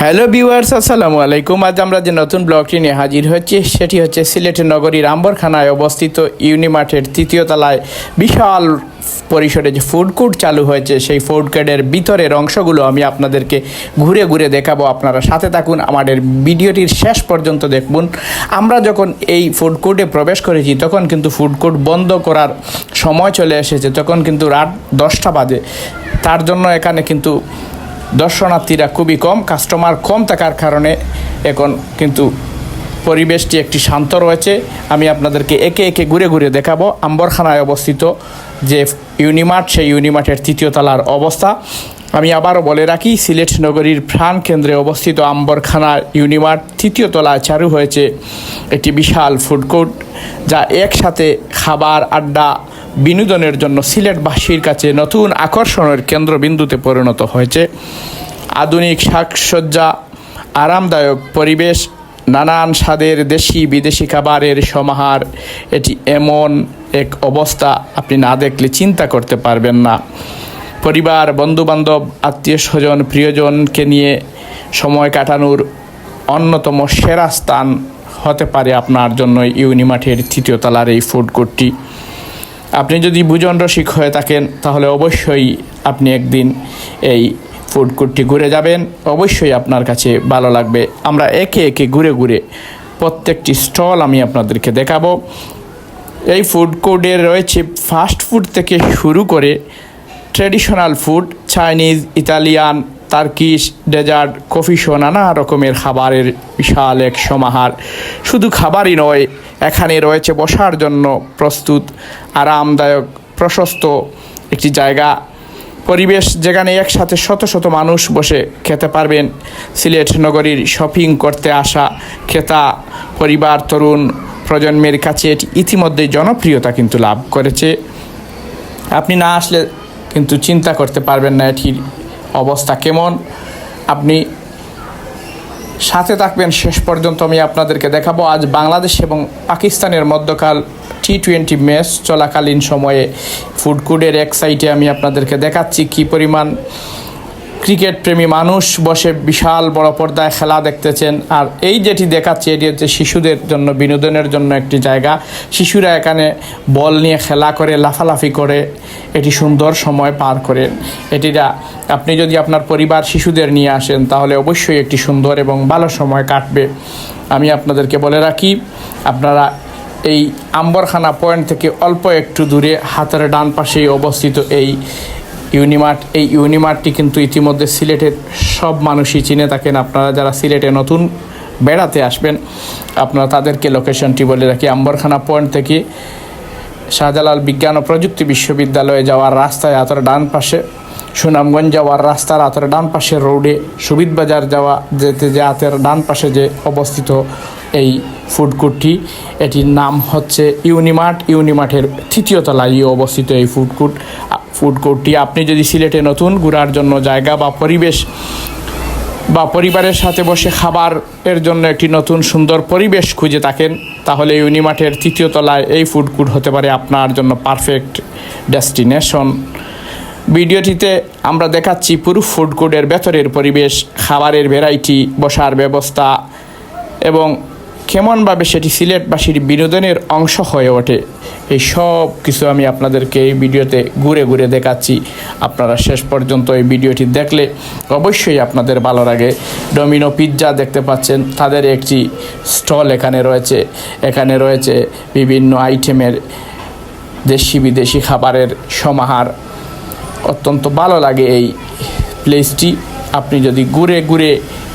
Hello viewers, আসসালামু আলাইকুম। আজ আমরা যে নতুন ব্লগটি নিয়ে হাজির হচ্ছি সেটি হচ্ছে সিলেটের নগরীর আম্বরখানায় অবস্থিত ইউনিমার্টের তৃতীয় তলায় বিশাল পরিসরে যে ফুড কোর্ট চালু হয়েছে, সেই ফুড কোর্টের ভিতরের অংশগুলো আমি আপনাদেরকে ঘুরে ঘুরে দেখাবো। আপনারা সাথে থাকুন, আমাদের ভিডিওটির শেষ পর্যন্ত দেখুন। আমরা যখন এই ফুড কোর্টে প্রবেশ করেছি তখন কিন্তু ফুড কোর্ট বন্ধ করার সময় চলে এসেছে, তখন কিন্তু রাত 10টা বাজে। তার জন্য এখানে কিন্তু দর্শনার্থীরা খুবই কম, কাস্টমার কম থাকার কারণে এখন কিন্তু পরিবেশটি একটি শান্ত রয়েছে। আমি আপনাদেরকে একে একে ঘুরে ঘুরে দেখাবো আম্বরখানায় অবস্থিত যে ইউনিমার্ট, সেই ইউনিমার্টের তৃতীয় তলার অবস্থা। আমি আবারও বলে রাখি, সিলেট নগরীর প্রাণ কেন্দ্রে অবস্থিত আম্বরখানা ইউনিমার্ট তৃতীয় তলায় চালু হয়েছে একটি বিশাল ফুড কোর্ট, যা একসাথে খাবার, আড্ডা, বিনোদনের জন্য সিলেটবাসীর কাছে নতুন আকর্ষণের কেন্দ্রবিন্দুতে পরিণত হয়েছে। আধুনিক সাজসজ্জা, আরামদায়ক পরিবেশ, নানান স্বাদের দেশি বিদেশি খাবারের সমাহার, এটি এমন এক অবস্থা আপনি না দেখলে চিন্তা করতে পারবেন না। পরিবার, বন্ধুবান্ধব, আত্মীয় স্বজন, প্রিয়জনকে নিয়ে সময় কাটানোর অন্যতম সেরা স্থান হতে পারে আপনার জন্য ইউনিমার্টের তৃতীয় তলার এই ফুড কোর্টটি। আপনি যদি ভোজন রসিক হয়ে থাকেন তাহলে অবশ্যই আপনি একদিন এই ফুড কোর্টটি ঘুরে যাবেন, অবশ্যই আপনার কাছে ভালো লাগবে। আমরা একে একে ঘুরে ঘুরে প্রত্যেকটি স্টল আমি আপনাদেরকে দেখাবো। এই ফুড কোর্টে রয়েছে ফাস্ট ফুড থেকে শুরু করে traditional food, Chinese, Italian, Turkish, dessert, coffee সহ নানা রকমের খাবারের বিশাল এক সমাহার। শুধু খাবারই নয়, এখানে রয়েছে বসার জন্য প্রস্তুত আরামদায়ক প্রশস্ত একটি জায়গা, পরিবেশ যেখানে একসাথে শত শত মানুষ বসে খেতে পারবেন। সিলেট নগরীর শপিং করতে আসা ক্রেতা, পরিবার, তরুণ প্রজন্মের কাছে এটি ইতিমধ্যেই জনপ্রিয়তা কিন্তু লাভ করেছে। আপনি না আসলে কিন্তু চিন্তা করতে পারবেন না এটির অবস্থা কেমন। আপনি সাথে থাকবেন শেষ পর্যন্ত, আমি আপনাদেরকে দেখাবো। আজ বাংলাদেশ এবং পাকিস্তানের মধ্যকাল T20 ম্যাচ চলাকালীন সময়ে ফুড কোর্টের এক সাইডে আমি আপনাদেরকে দেখাচ্ছি কী পরিমাণ ক্রিকেট প্রেমী মানুষ বসে বিশাল বড় পর্দায় খেলা দেখতেছেন। আর এই যেটি দেখাচ্ছি এটি হচ্ছে শিশুদের জন্য বিনোদনের জন্য একটি জায়গা। শিশুরা এখানে বল নিয়ে খেলা করে, লাফালাফি করে, এটি সুন্দর সময় পার করে। এটিরা আপনি যদি আপনার পরিবার শিশুদের নিয়ে আসেন তাহলে অবশ্যই একটি সুন্দর এবং ভালো সময় কাটবে। আমি আপনাদেরকে বলে রাখি, আপনারা এই আম্বরখানা পয়েন্ট থেকে অল্প একটু দূরে হাতের ডান পাশেই অবস্থিত এই ইউনিমার্টটি কিন্তু ইতিমধ্যে সিলেটের সব মানুষই চিনে থাকেন। আপনারা যারা সিলেটে নতুন বেড়াতে আসবেন আপনারা তাদেরকে লোকেশনটি বলে রাখি। আম্বরখানা পয়েন্ট থেকে শাহজালাল বিজ্ঞান ও প্রযুক্তি বিশ্ববিদ্যালয়ে যাওয়ার রাস্তায় হাতের ডান পাশে, সুনামগঞ্জ যাওয়ার রাস্তার হাতের ডান পাশে রোডে সুবিদ বাজার যেতে হাতের ডান পাশে যে অবস্থিত এই ফুড কোর্টটি, এটির নাম হচ্ছে ইউনিমার্ট। ইউনিমার্টের তৃতীয় তলায় অবস্থিত এই ফুড কোর্টটি। আপনি যদি সিলেটে নতুন ঘোরার জন্য জায়গা বা পরিবেশ বা পরিবারের সাথে বসে খাবারের জন্য একটি নতুন সুন্দর পরিবেশ খুঁজে থাকেন তাহলে ইউনিমার্টের তৃতীয় তলায় এই ফুড কোর্ট হতে পারে আপনার জন্য পারফেক্ট ডেস্টিনেশন। ভিডিওটিতে আমরা দেখাচ্ছি পুরো ফুড কোর্টের ভেতরের পরিবেশ, খাবারের ভ্যারাইটি, বসার ব্যবস্থা এবং কেমনভাবে সেটি সিলেটবাসীর বিনোদনের অংশ হয়ে ওঠে। এই সব কিছু আমি আপনাদেরকে এই ভিডিওতে ঘুরে ঘুরে দেখাচ্ছি। আপনারা শেষ পর্যন্ত এই ভিডিওটি দেখলে অবশ্যই আপনাদের ভালো লাগে। ডোমিনো পিৎজা দেখতে পাচ্ছেন, তাদের একটি স্টল এখানে রয়েছে বিভিন্ন আইটেমের দেশি বিদেশি খাবারের সমাহার। অত্যন্ত ভালো লাগে এই প্লেসটি। আপনি যদি ঘুরে ঘুরে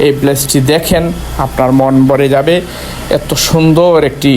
এই প্লেসটি দেখেন আপনার মন ভরে যাবে। এত সুন্দর একটি